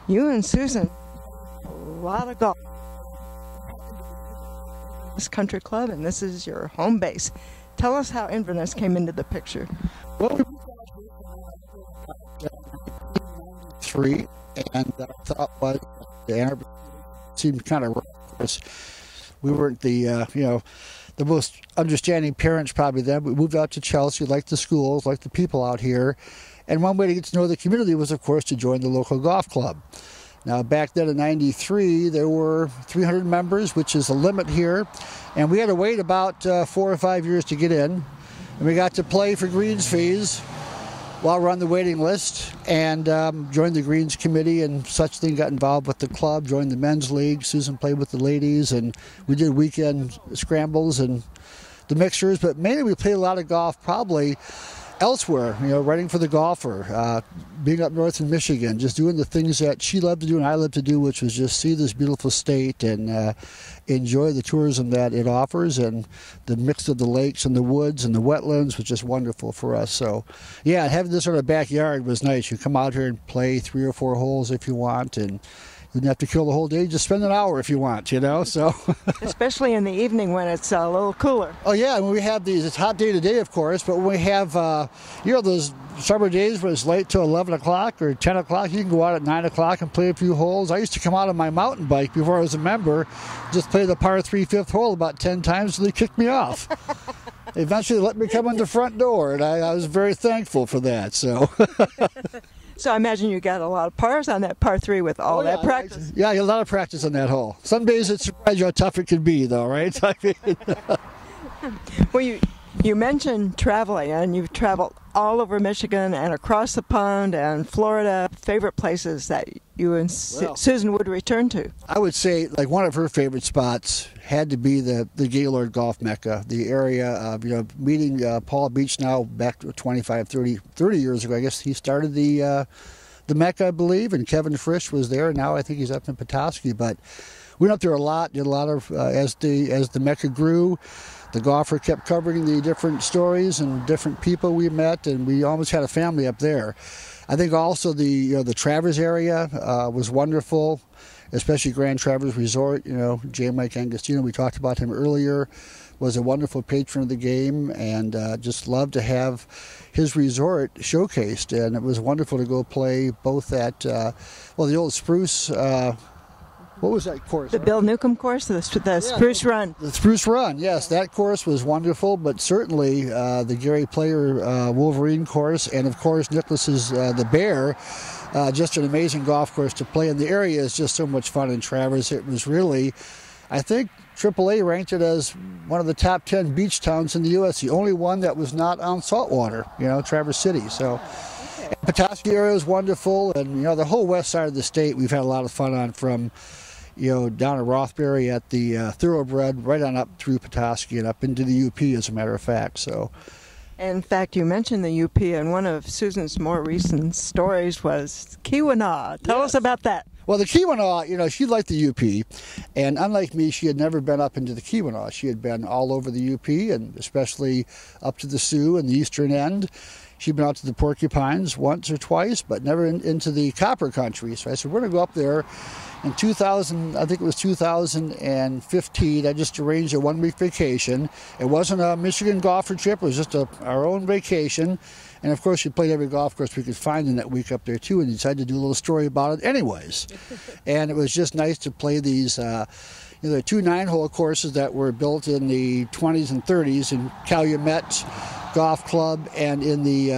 You and Susan, a lot of golf. This country club, and this is your home base. Tell us how Inverness came into the picture. Well, we three, and I thought was the anniversary seemed kind of rough. We weren't the the most understanding parents probably then. We moved out to Chelsea, liked the schools, liked the people out here, and one way to get to know the community was, of course, to join the local golf club. Now, back then in '93, there were 300 members, which is a limit here, and we had to wait about 4 or 5 years to get in, and we got to play for greens fees while we're on the waiting list, and joined the Greens Committee and such thing, got involved with the club, joined the men's league. Susan played with the ladies, and we did weekend scrambles and the mixers, but mainly we played a lot of golf probably elsewhere, writing for the golfer, being up north in Michigan, just doing the things that she loved to do and I loved to do, which was just see this beautiful state and enjoy the tourism that it offers, and the mix of the lakes and the woods and the wetlands was just wonderful for us. So yeah, having this sort of backyard was nice. You come out here and play 3 or 4 holes if you want, and you don't have to kill the whole day. Just spend an hour if you want, so. Especially in the evening when it's a little cooler. Oh yeah, when we have these, it's hot day today, of course, but when we have, those summer days when it's late till 11 o'clock or 10 o'clock, you can go out at 9 o'clock and play a few holes. I used to come out on my mountain bike before I was a member, just play the par 3 5th hole about 10 times till they kicked me off. They eventually let me come in the front door, and I was very thankful for that, so. So I imagine you got a lot of pars on that par 3 with all that practice. Yeah, a lot of practice on that hole. Some days it surprises you how tough it can be, though, right? Well, you mentioned traveling, and you've traveled all over Michigan and across the pond and Florida. Favorite places that you and Susan would return to? I would say, like, one of her favorite spots had to be the Gaylord Golf Mecca, the area of, meeting Paul Beach now back to 25, 30 years ago. I guess he started the Mecca, I believe, and Kevin Frisch was there. Now I think he's up in Petoskey, but we went up there a lot, did a lot of, as the Mecca grew, the golfer kept covering the different stories and different people we met, and we almost had a family up there. I think also the Travers area was wonderful, especially Grand Travers Resort. J. Mike Angostino, we talked about him earlier, was a wonderful patron of the game, and just loved to have his resort showcased. And it was wonderful to go play both at the old Spruce. What was that course? The Bill Newcomb course, the Spruce Run. The Spruce Run, yes. That course was wonderful, but certainly the Gary Player Wolverine course, and of course Nicholas's the Bear, just an amazing golf course to play. And the area is just so much fun in Travers. It was really, I think, AAA ranked it as one of the top 10 beach towns in the U.S., the only one that was not on saltwater, Traverse City. So. The Petoskey area was wonderful, and the whole west side of the state we've had a lot of fun on, from down at Rothbury at the Thoroughbred, right on up through Petoskey and up into the UP, as a matter of fact. So, in fact, you mentioned the UP, and one of Susan's more recent stories was Keweenaw. Tell us about that. Well, the Keweenaw, she liked the UP, and unlike me, she had never been up into the Keweenaw. She had been all over the UP, and especially up to the Sioux and the eastern end. She'd been out to the Porcupines once or twice, but never into the Copper Country. So I said, we're going to go up there. In 2015, I just arranged a 1-week vacation. It wasn't a Michigan golfer trip. It was just our own vacation. And, of course, we played every golf course we could find in that week up there, too, and decided to do a little story about it anyways. And it was just nice to play these there are 2 9-hole courses that were built in the 20s and 30s in Calumet Golf Club and in the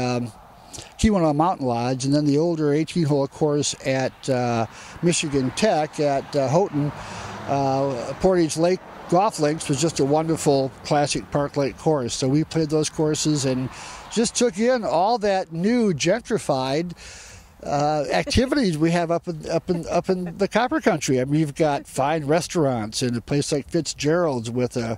Keweenaw Mountain Lodge, and then the older 18-hole course at Michigan Tech at Houghton. Portage Lake Golf Links was just a wonderful classic Park Lake course. So we played those courses and just took in all that new gentrified activities we have up in the Copper Country. I mean, you've got fine restaurants and a place like Fitzgerald's with a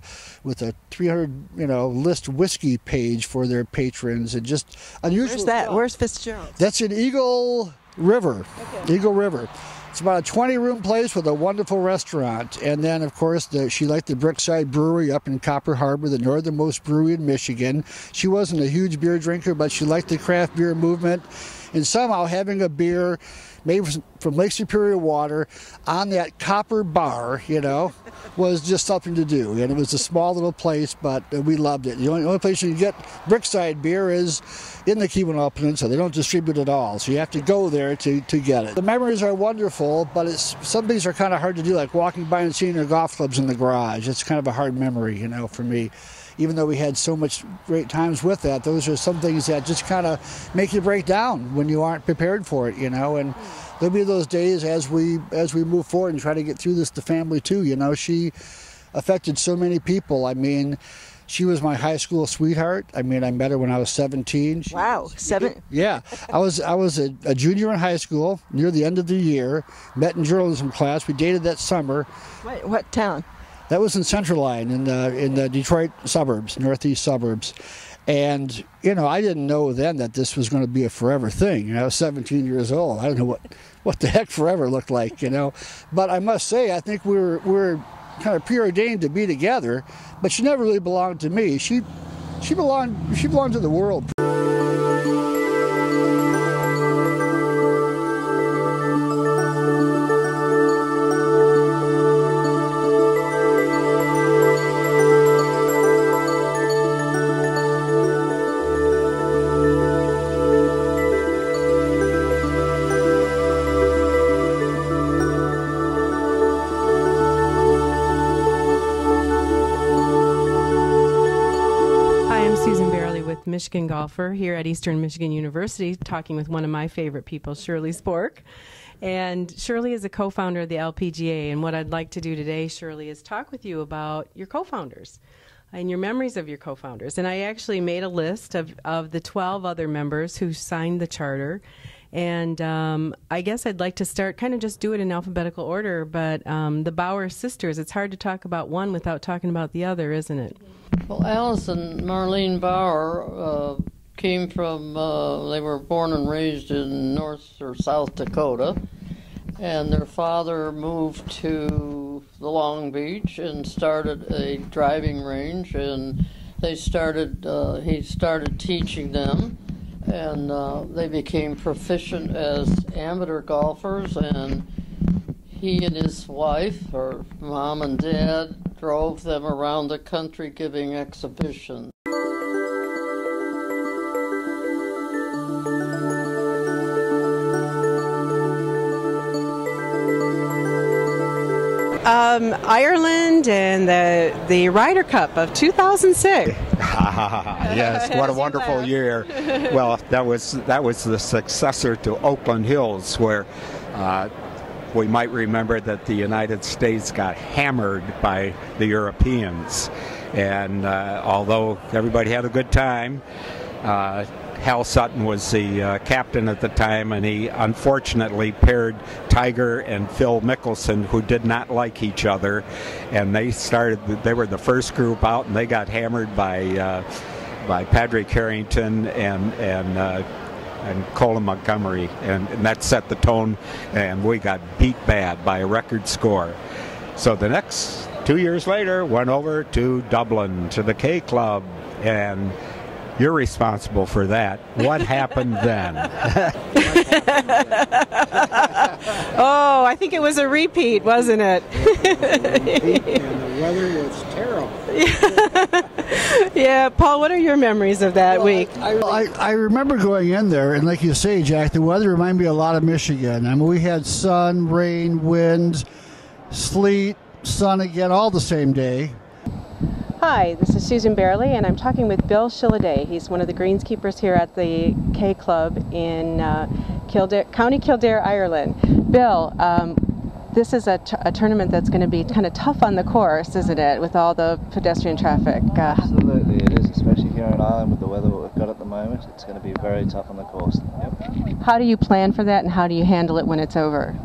300 list whiskey page for their patrons, and just unusual. Where's that? Where's Fitzgerald's? That's in Eagle River. Okay. Eagle River. It's about a 20-room place with a wonderful restaurant. And then, of course, she liked the Brickside Brewery up in Copper Harbor, the northernmost brewery in Michigan. She wasn't a huge beer drinker, but she liked the craft beer movement. And somehow having a beer made from Lake Superior water on that copper bar, you know, was just something to do. And it was a small little place, but we loved it. The only place you can get Brookside beer is in the Keweenaw Peninsula. They don't distribute it all, so you have to go there to get it. The memories are wonderful, but some things are kind of hard to do, like walking by and seeing their golf clubs in the garage. It's kind of a hard memory, you know, for me. Even though we had so much great times with that, those are some things that just kind of make you break down when you aren't prepared for it, you know. And there'll be those days as we move forward and try to get through this, the family too, you know. She affected so many people. I mean, she was my high school sweetheart. I mean, I met her when I was 17. Wow, Yeah, I was a junior in high school near the end of the year. Met in journalism class. We dated that summer. What town? That was in Central Line in the Detroit suburbs, northeast suburbs. And, you know, I didn't know then that this was going to be a forever thing. You know, I was 17 years old. I don't know what the heck forever looked like, you know. But I must say, I think we were kind of preordained to be together. But she never really belonged to me. She belonged to the world. Michigan golfer here at Eastern Michigan University, talking with one of my favorite people, Shirley SPORK. And Shirley is a co-founder of the LPGA, and what I'd like to do today, Shirley, is talk with you about your co-founders and your memories of your co-founders. And I actually made a list of the 12 other members who signed the charter. And I guess I'd like to start, kind of just do it in alphabetical order, but the Bauer sisters, it's hard to talk about one without talking about the other, isn't it? Well, Alice and Marlene Bauer came from, they were born and raised in North or South Dakota, and their father moved to the Long Beach and started a driving range, and he started teaching them. And they became proficient as amateur golfers, and he and his wife, her mom and dad, drove them around the country giving exhibitions. Ireland and the Ryder Cup of 2006. Yes, what a wonderful year. Well, that was the successor to Oakland Hills, where we might remember that the United States got hammered by the Europeans. And although everybody had a good time, Hal Sutton was the captain at the time, and he unfortunately paired Tiger and Phil Mickelson, who did not like each other, and they were the first group out, and they got hammered by Padraig Harrington and Colin Montgomery, and that set the tone, and we got beat bad by a record score. So the next 2 years later, went over to Dublin to the K Club, and you're responsible for that. What happened then? Oh, I think it was a repeat, wasn't it? And the weather was terrible. Yeah, Paul, what are your memories of that week? I remember going in there, and like you say, Jack, the weather reminded me a lot of Michigan. I mean, we had sun, rain, wind, sleet, sun again, all the same day. Hi, this is Susan Bairley, and I'm talking with Bill Shilladay. He's one of the greenskeepers here at the K Club in County Kildare, Ireland. Bill, this is a tournament that's going to be kind of tough on the course, isn't it, with all the pedestrian traffic? Absolutely, it is, especially here in Ireland with the weather that we've got at the moment. It's going to be very tough on the course. Yep. How do you plan for that, and how do you handle it when it's over?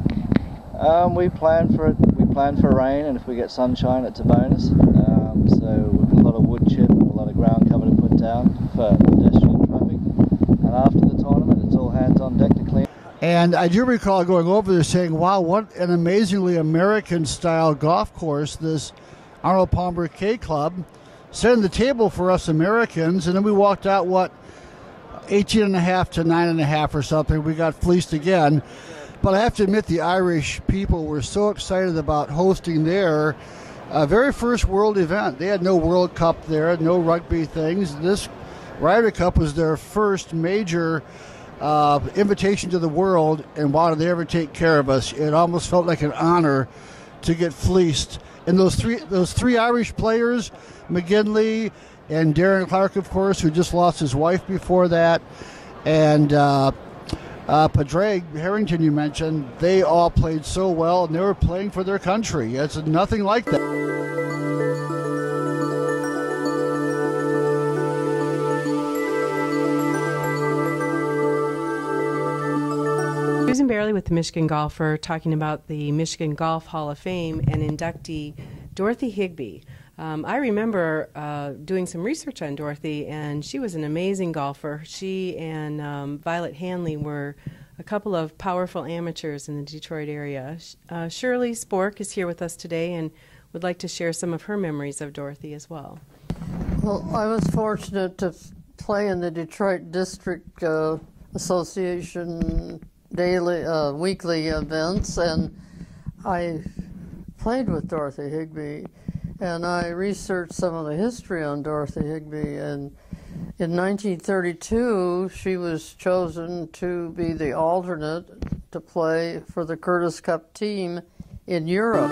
We plan for it. We plan for rain, and if we get sunshine, it's a bonus. So we've got a lot of wood chip and a lot of ground cover to put down for pedestrian traffic. And after the tournament, it's all hands on deck to clean. And I do recall going over there saying, wow, what an amazingly American-style golf course, this Arnold Palmer K Club, setting the table for us Americans. And then we walked out, 18.5 to 9.5 or something. We got fleeced again. But I have to admit, the Irish people were so excited about hosting their very first world event. They had no World Cup there, no rugby things. This Ryder Cup was their first major invitation to the world, and why did they ever take care of us? It almost felt like an honor to get fleeced. And those three Irish players, McGinley and Darren Clark, of course, who just lost his wife before that, and Padraig Harrington, you mentioned, they all played so well, and they were playing for their country. It's nothing like that. Susan Bairley with the Michigan Golfer, talking about the Michigan Golf Hall of Fame and inductee Dorothy HIGBIE. I remember doing some research on Dorothy, and she was an amazing golfer. She and Violet Hanley were a couple of powerful amateurs in the Detroit area. Shirley SPORK is here with us today and would like to share some of her memories of Dorothy as well. Well, I was fortunate to play in the Detroit District Association weekly events, and I played with Dorothy HIGBIE, and I researched some of the history on Dorothy HIGBIE, and in 1932 she was chosen to be the alternate to play for the Curtis Cup team in Europe.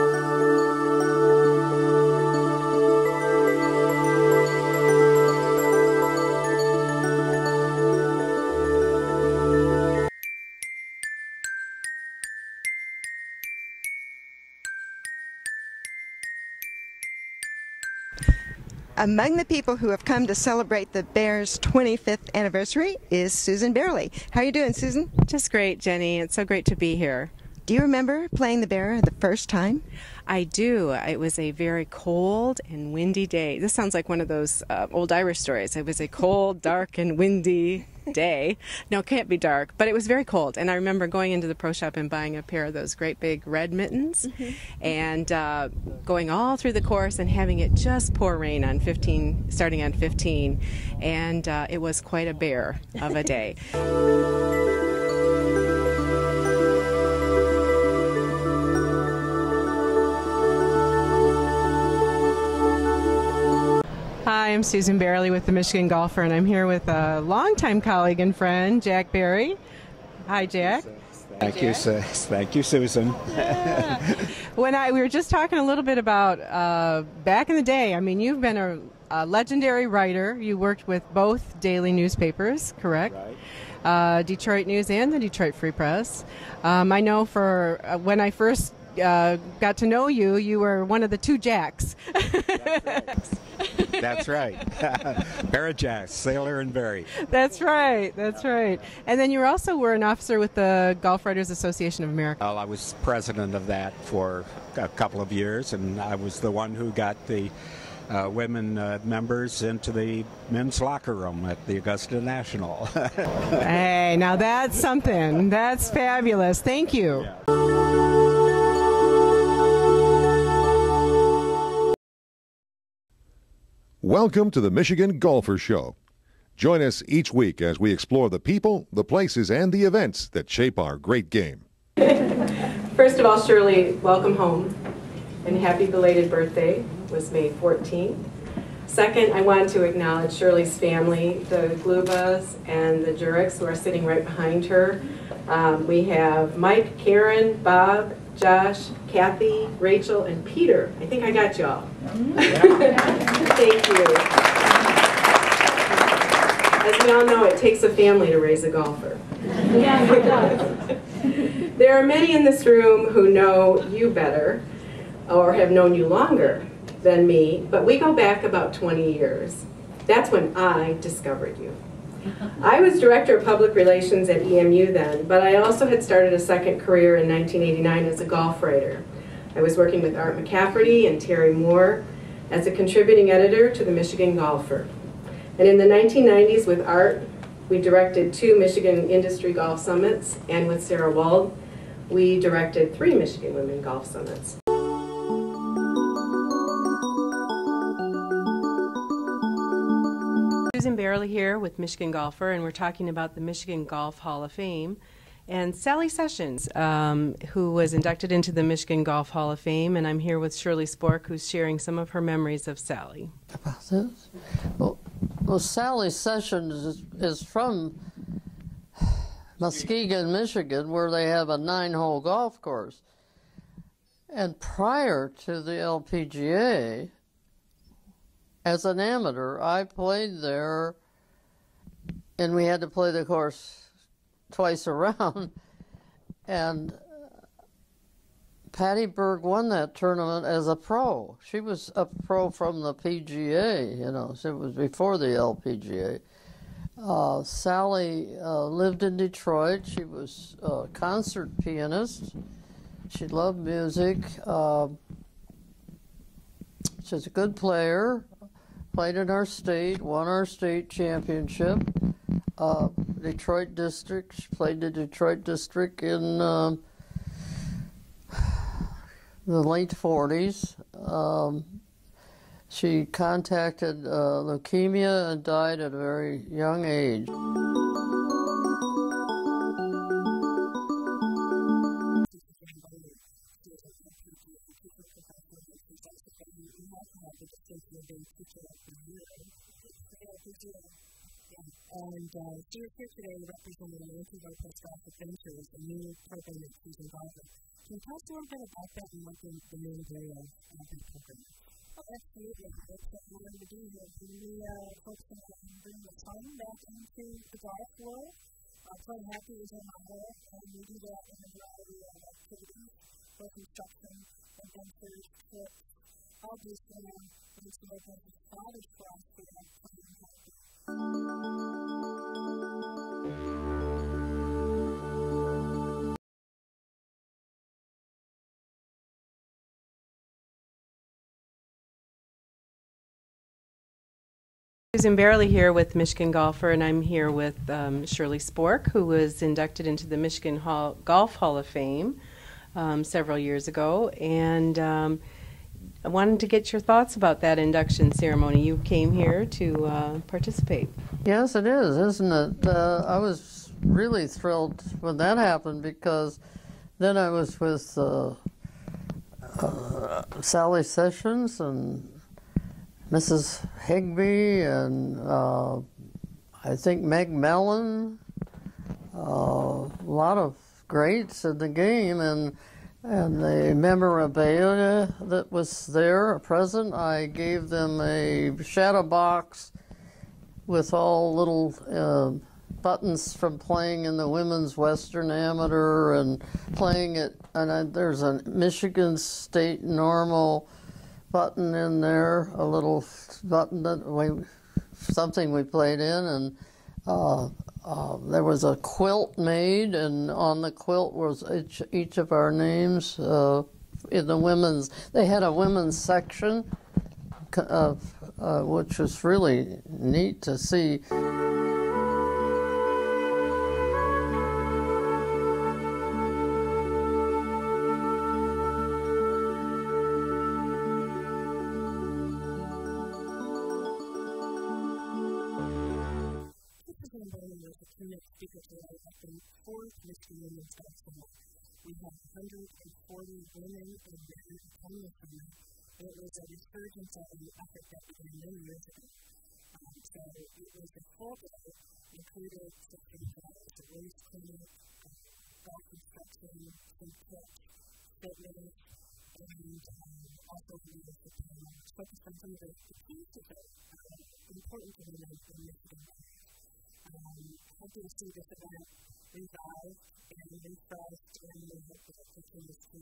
Among the people who have come to celebrate the Bears' 25th anniversary is Susan Bairley. How are you doing, Susan? Just great, Jenny. It's so great to be here. Do you remember playing the Bear the first time? I do. It was a very cold and windy day. This sounds like one of those old Irish stories. It was a cold, dark, and windy day. No, it can't be dark, but it was very cold. And I remember going into the pro shop and buying a pair of those great big red mittens, and going all through the course and having it just pour rain on 15, starting on 15. And it was quite a bear of a day. Hi, I'm Susan Bairley with the Michigan Golfer, and I'm here with a longtime colleague and friend, Jack Barry. Hi, Jack. Thank you, thank you, Susan. Yeah. We were just talking a little bit about back in the day. I mean, you've been a legendary writer. You worked with both daily newspapers, correct? Right. Detroit News and the Detroit Free Press. I know for when I first got to know you, you were one of the two Jacks. That's right. Barrett, Sailor, and Barry. That's right. That's right. And then you also were an officer with the Golf Writers Association of America. Well, I was president of that for a couple of years, and I was the one who got the women members into the men's locker room at the Augusta National. Hey, now that's something. That's fabulous. Thank you. Yeah. Welcome to the Michigan Golfer Show. Join us each week as we explore the people, the places, and the events that shape our great game. First of all, Shirley, welcome home, and happy belated birthday. It was May 14th. Second, I wanted to acknowledge Shirley's family, the Glubas and the Jureks, who are sitting right behind her. We have Mike, Karen, Bob, Josh, Kathy, Rachel, and Peter. I think I got y'all. Thank you. As we all know, it takes a family to raise a golfer. Yes, it does. There are many in this room who know you better or have known you longer than me, but we go back about 20 years. That's when I discovered you. I was Director of Public Relations at EMU then, but I also had started a second career in 1989 as a golf writer. I was working with Art McCafferty and Terry Moore as a contributing editor to the Michigan Golfer. And in the 1990s with Art, we directed 2 Michigan Industry Golf Summits, and with Sarah Wald, we directed 3 Michigan Women Golf Summits. Susan Bairley here with Michigan Golfer, and we're talking about the Michigan Golf Hall of Fame. And Sally Sessions, who was inducted into the Michigan Golf Hall of Fame, and I'm here with Shirley Spork, who's sharing some of her memories of Sally. About this? Well, Sally Sessions is from Muskegon, Michigan, where they have a 9-hole golf course. And prior to the LPGA, as an amateur, I played there, and we had to play the course twice around, and Patty Berg won that tournament as a pro. She was a pro from the PGA, you know, so it was before the LPGA. Sally lived in Detroit. She was a concert pianist. She loved music. She's a good player. Played in our state, won our state championship. Detroit District. She played the Detroit District in the late 40s. She contacted leukemia and died at a very young age. And she is here today representing the Untitled Chapter Adventures, a new program that she's involved in. Can you tell us a little bit about that and what the main goal of that program? Oh, absolutely. It's what we wanted to do here. We focus on bringing the fun back into the golf world. Play Happy is our motto, and we do that in a variety of activities, both instruction, adventures, trips, all based around what it's like as a father for us to have Playing Happy. Susan Bairley here with Michigan Golfer, and I'm here with Shirley Spork, who was inducted into the Michigan Golf Hall of Fame several years ago. And I wanted to get your thoughts about that induction ceremony. You came here to participate. Yes, it is, isn't it? I was really thrilled when that happened, because then I was with Sally Sessions and Mrs. HIGBIE and I think Meg Mellon, a lot of greats in the game, and the memorabilia that was there present, I gave them a shadow box with all little buttons from playing in the Women's Western Amateur and playing it, and there's a Michigan State Normal button in there, a little button that something we played in, and there was a quilt made, and on the quilt was each of our names in the women's. They had a women's section, which was really neat to see. Michigan Women's Golf Summit. We had 140 women and men attending the summit, and it was a resurgence of an effort that began many years ago. So it was a full day, included sessions like a race clinic, golf instruction, some pitch, fitness, and also leadership seminars focused on some of the pieces that are important to women in Michigan golf. Happy to see this event revived and refreshed, and we hope that it continues to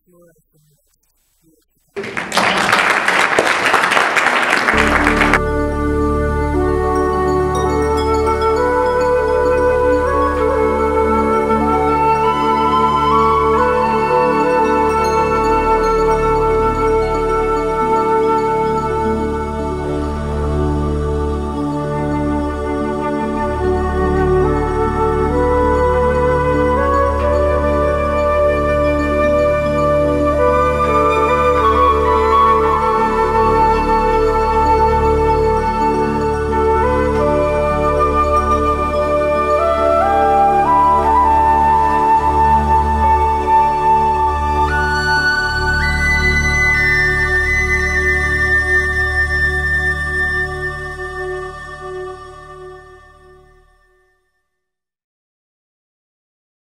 flourish in the next years to come.